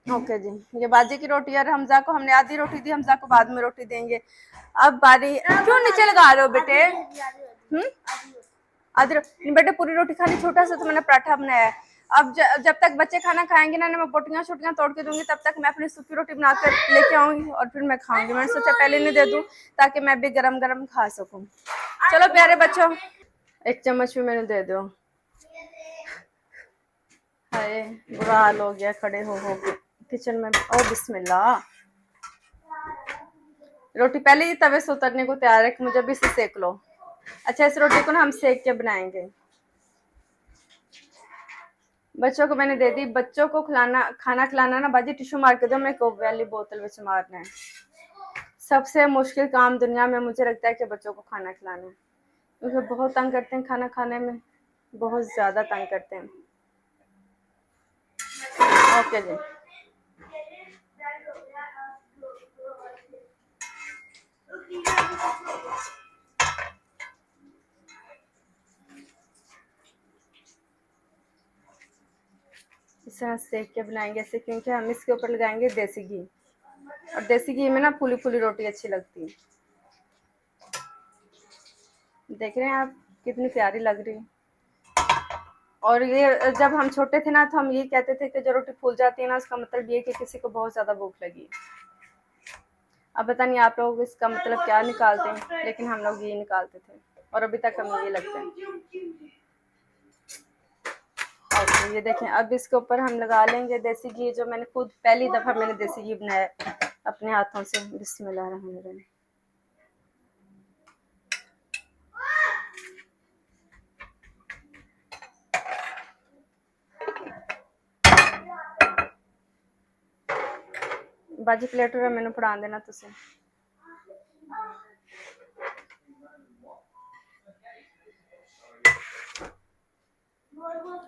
Speaker 1: ओके जी, ये बाजी की रोटी है। हमजा को हमने आधी रोटी दी, हमजा को बाद में रोटी देंगे। अब बारी, क्यों नीचे लगा रहे हो बेटे? आधी बेटे, पूरी रोटी खानी, छोटा सा तो मैंने पराठा बनाया है। अब जब तक बच्चे खाना खाएंगे ना, मैं बोटियां छोटियां तोड़ के दूंगी, तब तक मैं अपनी सूखी रोटी बनाकर लेके आऊंगी और फिर मैं खाऊंगी। मैंने सोचा पहले नहीं दे दूं, ताकि मैं भी गरम गरम खा सकूं। चलो प्यारे बच्चों, एक चम्मच भी मैंने दे दो। हाय, बुरा हाल हो गया खड़े हो के किचन में। ओ बिस्मिल्लाह, रोटी पहले ही तवे से उतरने को तैयार है कि मुझे भी इसे सेक लो। अच्छा, इस रोटी को ना हम सेक के बनाएंगे। बच्चों को मैंने दे दी। बच्चों को खाना खिलाना ना बाजी, टिश्यू मार के दो, मैं कोक वाली बोतल में मारना है। सबसे मुश्किल काम दुनिया में मुझे लगता है कि बच्चों को खाना खिलाना है, क्योंकि बहुत तंग करते हैं खाना खाने में, बहुत ज्यादा तंग करते हैं। ओके जी, इस तरह सेक के बनाएंगे ऐसे, क्योंकि हम इसके ऊपर लगाएंगे देसी घी, और देसी घी में ना फूली फूली रोटी अच्छी लगती है। देख रहे हैं आप कितनी प्यारी लग रही है। और ये जब हम छोटे थे ना, तो हम ये कहते थे कि जो रोटी फूल जाती है ना, उसका मतलब ये कि किसी को बहुत ज्यादा भूख लगी। अब पता नहीं आप लोग इसका मतलब क्या निकालते हैं, लेकिन हम लोग ये निकालते थे और अभी तक हमें ये लगता है। और ये देखें, अब इसके ऊपर हम लगा लेंगे देसी घी, जो मैंने खुद पहली दफा मैंने देसी घी बनाया अपने हाथों से। बिस्मिल्लाह रहमान रहीम। बाजी प्लेट और मैंने फड़ा देना तुसे।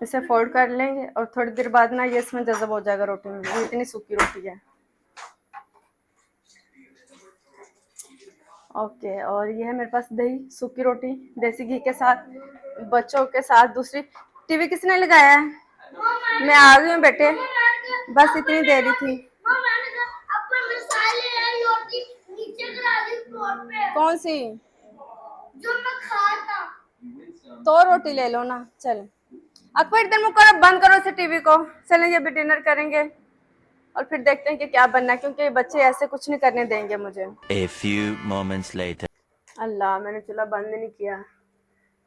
Speaker 1: इसे फोल्ड कर लेंगे और थोड़ी देर बाद ना ये इसमें जज़ब हो जाएगा रोटी में। ये इतनी सूखी रोटी है। ओके, और ये है मेरे पास दही, सूखी रोटी देसी घी के साथ, बच्चों के साथ। दूसरी टीवी किसने लगाया है? मैं आ गई हूँ बेटे, बस इतनी देरी थी। कौन सी? जो मैं खाया था। तो रोटी ले लो ना। चल अकबर इधर मुँह करो, बंद करो इसे टीवी को। चलें ये भी डिनर करेंगे और फिर देखते हैं कि क्या बनना है, क्योंकि बच्चे ऐसे कुछ नहीं करने देंगे मुझे।
Speaker 3: A few moments later.
Speaker 1: अल्लाह, मैंने चूल्हा बंद नहीं किया।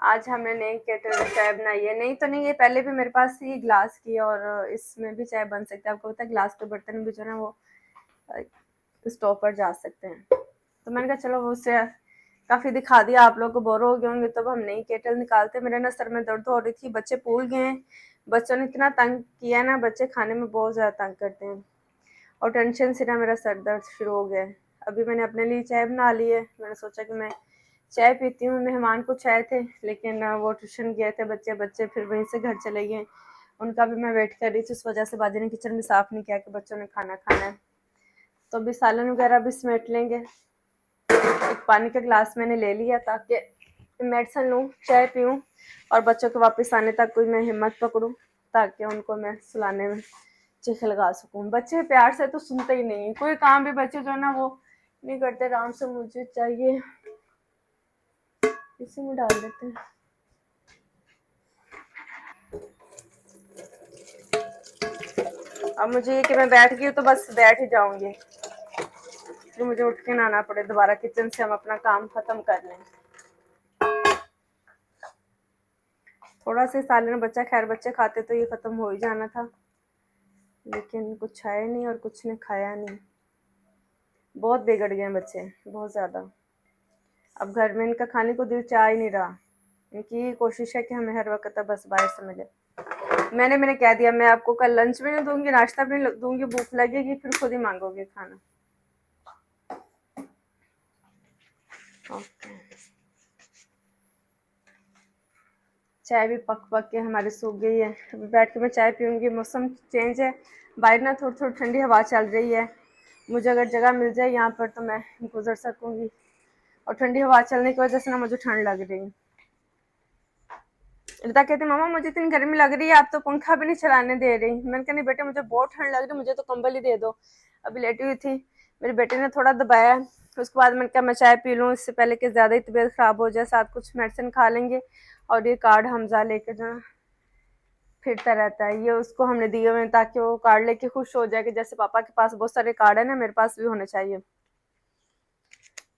Speaker 1: आज हमने नई केटल में चाय बनाई है। नहीं तो नहीं, ये पहले भी मेरे पास थी ग्लास की, और इसमें भी चाय बन सकती है। आपको पता है ग्लास के बर्तन भी जो है वो स्टोव पर जा सकते हैं। तो मैंने कहा चलो वो उससे काफ़ी दिखा दिया, आप लोग को बोर हो गए होंगे, तो अब हम नई केटल निकालते। मेरे ना सर में दर्द हो रही थी, बच्चे भूल गए हैं। बच्चों ने इतना तंग किया ना, बच्चे खाने में बहुत ज़्यादा तंग करते हैं, और टेंशन से ना मेरा सर दर्द शुरू हो गया है। अभी मैंने अपने लिए चाय बना ली है। मैंने सोचा कि मैं चाय पीती हूँ। मेहमान कुछ आए थे, लेकिन वो ट्यूशन गए थे बच्चे फिर वहीं से घर चले गए। उनका भी मैं वेट कर रही थी, उस वजह से बाजी ने किचन में साफ़ नहीं किया कि बच्चों ने खाना खाना है। तो अभी सालन वगैरह भी समेट लेंगे। एक पानी का गिलास मैंने ले लिया ताकि मेडिसिन लूँ, चाय पीऊँ, और बच्चों के वापस आने तक कोई मैं हिम्मत पकड़ूँ, ताकि उनको मैं सुलाने में चीख लगा सकूँ। बच्चे प्यार से तो सुनते ही नहीं, कोई काम भी बच्चे जो है ना वो नहीं करते। आराम से मुझे चाहिए, इसी में डाल देते हैं। अब मुझे ये कि मैं बैठ गई हूँ तो बस बैठ ही जाऊंगी, फिर मुझे उठ के ना आना पड़े दोबारा किचन से, हम अपना काम खत्म कर लें। थोड़ा सा सालन बच्चा, खैर बच्चे खाते तो ये खत्म हो ही जाना था, लेकिन कुछ आया नहीं और कुछ ने खाया नहीं। बहुत बिगड़ गए बच्चे, बहुत ज़्यादा। अब घर में इनका खाने को दिल चाह ही नहीं रहा। इनकी कोशिश है कि हमें हर वक्त बस बाहर से मिले। मैंने कह दिया, मैं आपको कल लंच भी नहीं दूंगी, नाश्ता भी नहीं दूंगी, भूख लगेगी फिर खुद ही मांगोगे खाना। ओके, चाय भी पक पक के हमारी सूख गई है। अभी बैठ के मैं चाय पीऊँगी। मौसम चेंज है, बाहर ना थोड़ी थोड़ी ठंडी हवा चल रही है। मुझे अगर जगह मिल जाए यहाँ पर तो मैं गुजर सकूँगी, और ठंडी हवा चलने की वजह से ना मुझे ठंड लग रही है। रिता कहती मामा मुझे इतनी गर्मी लग रही है, आप तो पंखा भी नहीं चलाने दे रही। मैंने कहा नहीं बेटे, मुझे बहुत ठंड लग रही है, मुझे तो कंबल ही दे दो। अभी लेटी हुई थी, मेरे बेटे ने थोड़ा दबाया, उसके बाद मैंने कहा मैं चाय पी लूँ, इससे पहले कि ज़्यादा ही तबीयत ख़राब हो जाए। साथ कुछ मेडिसिन खा लेंगे। और ये कार्ड हमजा लेकर जो फिरता रहता है, ये उसको हमने दिए हुए हैं ताकि वो कार्ड लेके खुश हो जाए कि जैसे पापा के पास बहुत सारे कार्ड है ना, मेरे पास भी होने चाहिए।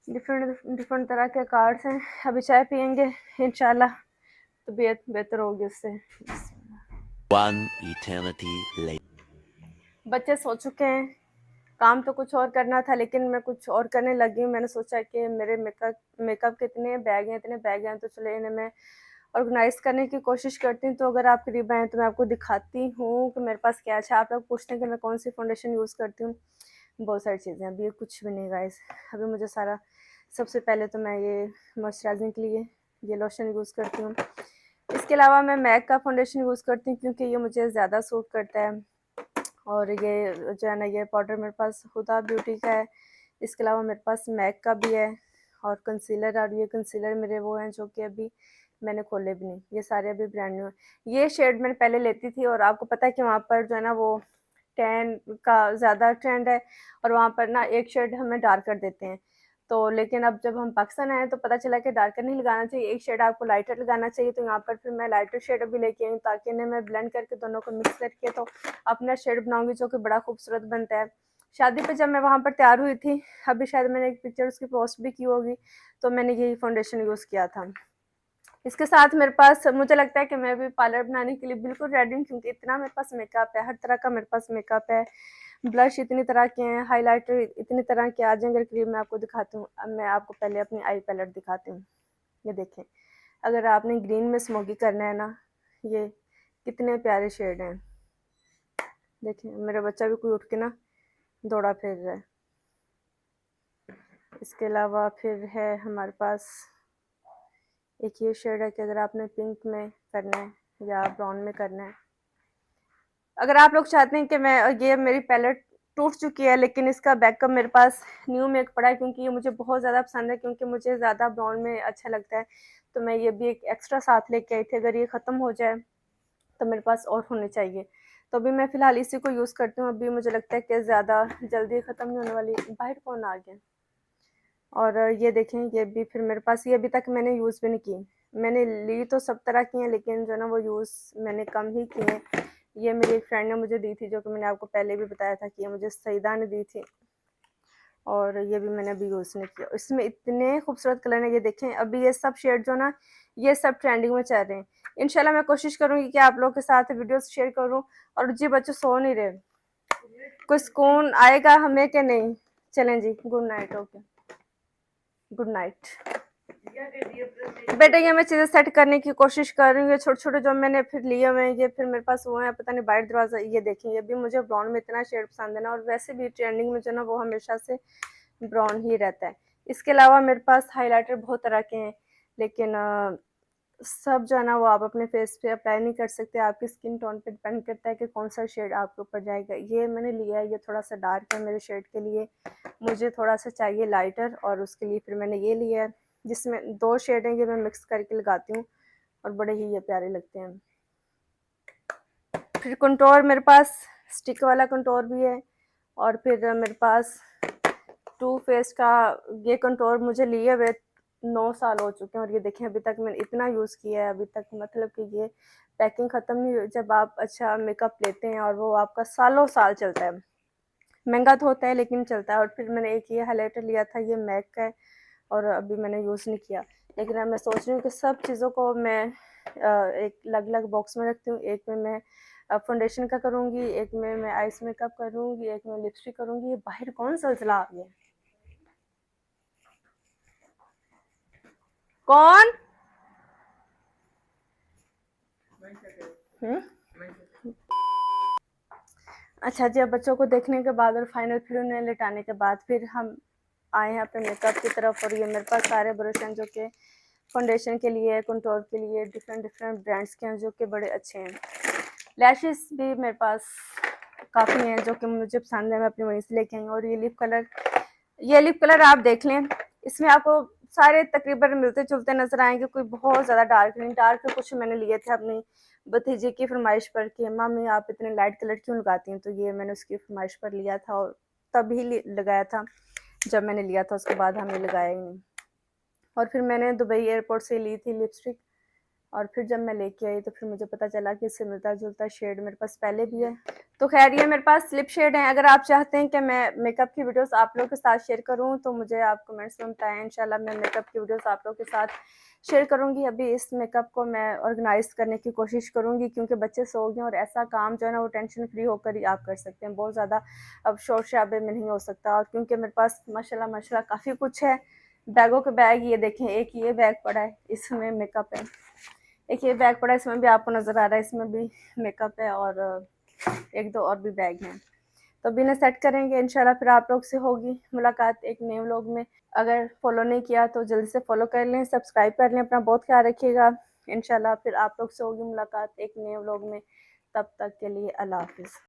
Speaker 1: डिफरेंट डिफरेंट तरह के कार्ड्स हैं। अभी चाय पियेंगे, इंशाल्लाह तबीयत बेहतर होगी उससे।
Speaker 3: One eternity later.
Speaker 1: बच्चे सो चुके हैं, काम तो कुछ और करना था लेकिन मैं कुछ और करने लगी हूँ। मैंने सोचा कि मेरे मेकअप के इतने बैग हैं तो चले इन्हें मैं ऑर्गेनाइज करने की कोशिश करती हूँ। तो अगर आप करीब आएँ तो मैं आपको दिखाती हूँ कि मेरे पास क्या। अच्छा, आप लोग पूछते हैं कि मैं कौन सी फाउंडेशन यूज़ करती हूँ। बहुत सारी चीज़ें, अभी ये कुछ भी नहीं गाइस। अभी मुझे सारा, सबसे पहले तो मैं ये मॉइस्चराइजिंग के लिए ये लोशन यूज़ करती हूँ। इसके अलावा मैं मैक का फाउंडेशन यूज़ करती हूँ क्योंकि ये मुझे ज़्यादा सूट करता है। और ये जो है ना, ये पाउडर मेरे पास हुदा ब्यूटी का है। इसके अलावा मेरे पास मैक का भी है, और कंसीलर, और ये कंसीलर मेरे वो हैं जो कि अभी मैंने खोले भी नहीं, ये सारे अभी ब्रांड न्यू हैं। ये शेड मैंने पहले लेती थी, और आपको पता है कि वहाँ पर जो है ना वो टैन का ज़्यादा ट्रेंड है, और वहाँ पर ना एक शेड हमें डार्क कर देते हैं। तो लेकिन अब जब हम पाकिस्तान आए तो पता चला कि डार्कर नहीं लगाना चाहिए, एक शेड आपको लाइटर लगाना चाहिए। तो यहाँ पर फिर मैं लाइटर शेड अभी लेके आई हूँ ताकि इन्हें मैं ब्लेंड करके दोनों को मिक्स करके तो अपना शेड बनाऊंगी जो कि बड़ा खूबसूरत बनता है। शादी पे जब मैं वहाँ पर तैयार हुई थी, अभी शायद मैंने एक पिक्चर उसकी पोस्ट भी की होगी, तो मैंने यही फाउंडेशन यूज़ किया था। इसके साथ मेरे पास, मुझे लगता है कि मैं भी पार्लर बनाने के लिए बिल्कुल रेडी हूँ, क्योंकि इतना मेरे पास मेकअप है, हर तरह का मेरे पास मेकअप है। ब्लश इतनी तरह के हैं, हाइलाइटर इतनी तरह के। आज अगर करीब मैं आपको दिखाती हूँ, अब मैं आपको पहले अपनी आई पैलेट दिखाती हूँ। ये देखें, अगर आपने ग्रीन में स्मोकी करना है ना, ये कितने प्यारे शेड हैं। देखें, मेरा बच्चा भी कोई उठ के ना दौड़ा फिर रहा है। इसके अलावा फिर है हमारे पास एक ये शेड है कि अगर आपने पिंक में करना है या ब्राउन में करना है। अगर आप लोग चाहते हैं कि मैं, ये मेरी पैलेट टूट चुकी है लेकिन इसका बैकअप मेरे पास न्यू में पड़ा है, क्योंकि ये मुझे बहुत ज़्यादा पसंद है, क्योंकि मुझे ज़्यादा ब्राउन में अच्छा लगता है। तो मैं ये भी एक एक्स्ट्रा साथ लेके आई थी, अगर ये ख़त्म हो जाए तो मेरे पास और होने चाहिए। तो अभी मैं फ़िलहाल इसी को यूज़ करती हूँ। अभी मुझे लगता है कि ज़्यादा जल्दी ख़त्म नहीं होने वाली। बाहर कौन आ गया? और ये देखें, ये भी फिर मेरे पास, ये अभी तक मैंने यूज़ भी नहीं की। मैंने ली तो सब तरह की हैं, लेकिन जो है ना वो यूज़ मैंने कम ही किए हैं। ये मेरी एक फ्रेंड ने मुझे दी थी, जो कि मैंने आपको पहले भी बताया था कि ये मुझे सईदा ने दी थी, और ये भी मैंने अभी यूज़ नहीं किया। इसमें इतने खूबसूरत कलर हैं, ये देखें। अभी ये सब शेड जो ना, ये सब ट्रेंडिंग में चल रहे हैं। इंशाल्लाह मैं कोशिश करूँगी कि आप लोगों के साथ वीडियोस शेयर करूँ। और जी बच्चों सो नहीं रहे, कुछ सुकून आएगा हमें कि नहीं? चलें जी, good night. Okay, good night बेटा। ये मैं चीज़ें सेट करने की कोशिश कर रही हूँ। ये छोटे छोटे जो मैंने फिर लिए हुए हैं, ये फिर मेरे पास वो हैं, पता नहीं बाहर दरवाज़ा। ये देखें, ये भी मुझे ब्राउन में इतना शेड पसंद है ना, और वैसे भी ट्रेंडिंग में जो ना वो हमेशा से ब्राउन ही रहता है। इसके अलावा मेरे पास हाइलाइटर बहुत तरह के हैं, लेकिन सब जो है ना वो आप अपने फेस पे अप्लाई नहीं कर सकते। आपकी स्किन टोन पे डिपेंड करता है कि कौन सा शेड आपके ऊपर जाएगा। ये मैंने लिया है, ये थोड़ा सा डार्क है मेरे शेड के लिए। मुझे थोड़ा सा चाहिए लाइटर, और उसके लिए फिर मैंने ये लिया है, जिसमें 2 शेड हैं। ये मैं मिक्स करके लगाती हूँ और बड़े ही ये प्यारे लगते हैं। फिर कंटोर मेरे पास स्टिक वाला कंटोर भी है, और फिर मेरे पास टू फेस का ये कंटोर मुझे लिए हुए 9 साल हो चुके हैं, और ये देखें अभी तक मैंने इतना यूज़ किया है अभी तक। मतलब कि ये पैकिंग ख़त्म नहीं हुई। जब आप अच्छा मेकअप लेते हैं और वो आपका सालों साल चलता है, महंगा तो होता है लेकिन चलता है। और फिर मैंने एक ये हाइलाइटर लिया था, ये मैक का है, और अभी मैंने यूज़ नहीं किया। लेकिन अब मैं सोच रही हूँ कि सब चीज़ों को मैं एक अलग अलग बॉक्स में रखती हूँ। एक में मैं फाउंडेशन का करूँगी, एक में मैं आइस मेकअप करूँगी, एक में लिपस्टिक करूँगी। ये बाहर कौन सिलसिला आ गया? कौन? अच्छा जी, अब बच्चों को देखने के बाद और फाइनल फिर उन्हें लेटाने के बाद फिर हम आए हैं अपने मेकअप की तरफ। और ये मेरे पास सारे ब्रश हैं जो कि फाउंडेशन के लिए, कंटूर के लिए, डिफरेंट डिफरेंट ब्रांड्स के हैं जो कि बड़े अच्छे हैं। लैशेस भी मेरे पास काफ़ी हैं जो कि मुझे पसंद है, मैं अपनी वहीं से लेके आई हूँ। और ये लिप कलर आप देख लें, इसमें आपको सारे तकरीबन मिलते जुलते नजर आएंगे, कोई बहुत ज़्यादा डार्क नहीं। डार्क कुछ मैंने लिए थे अपनी भतीजे की फरमाइश पर कि मम्मी आप इतने लाइट कलर क्यों लगाती हैं, तो ये मैंने उसकी फरमाइश पर लिया था और तभी लगाया था। जब मैंने लिया था उसके बाद हमने लगाया ही नहीं। और फिर मैंने दुबई एयरपोर्ट से ली थी लिपस्टिक, और फिर जब मैं लेके आई तो फिर मुझे पता चला कि इससे मिलता जुलता शेड मेरे पास पहले भी है। तो खैर ये मेरे पास लिप शेड है। अगर आप चाहते हैं कि मैं मेकअप की वीडियोस आप लोगों के साथ शेयर करूं तो मुझे आप कमेंट्स में बताएं। इंशाल्लाह मैं मेकअप की वीडियोस आप लोगों के साथ शेयर करूंगी। अभी इस मेकअप को मैं ऑर्गेनाइज करने की कोशिश करूंगी, क्योंकि बच्चे सो गए और ऐसा काम जो है ना वो टेंशन फ्री होकर ही आप कर सकते हैं। बहुत ज़्यादा अब शोर शराबे में नहीं हो सकता। और क्योंकि मेरे पास माशाल्लाह माशाल्लाह काफ़ी कुछ है, बैगों के बैग, ये देखें, एक ये बैग पड़ा है, इसमें मेकअप है। एक ये बैग पड़ा है, इसमें भी आपको नज़र आ रहा है, इसमें भी मेकअप है, और एक दो और भी बैग हैं। तो अभी इन्हें सेट करेंगे, इंशाल्लाह फिर आप लोग से होगी मुलाकात एक नए व्लॉग में। अगर फॉलो नहीं किया तो जल्दी से फॉलो कर लें, सब्सक्राइब कर लें। अपना बहुत ख्याल रखिएगा। इंशाल्लाह फिर आप लोग से होगी मुलाकात एक नए व्लॉग में। तब तक के लिए अल्लाह हाफिज़।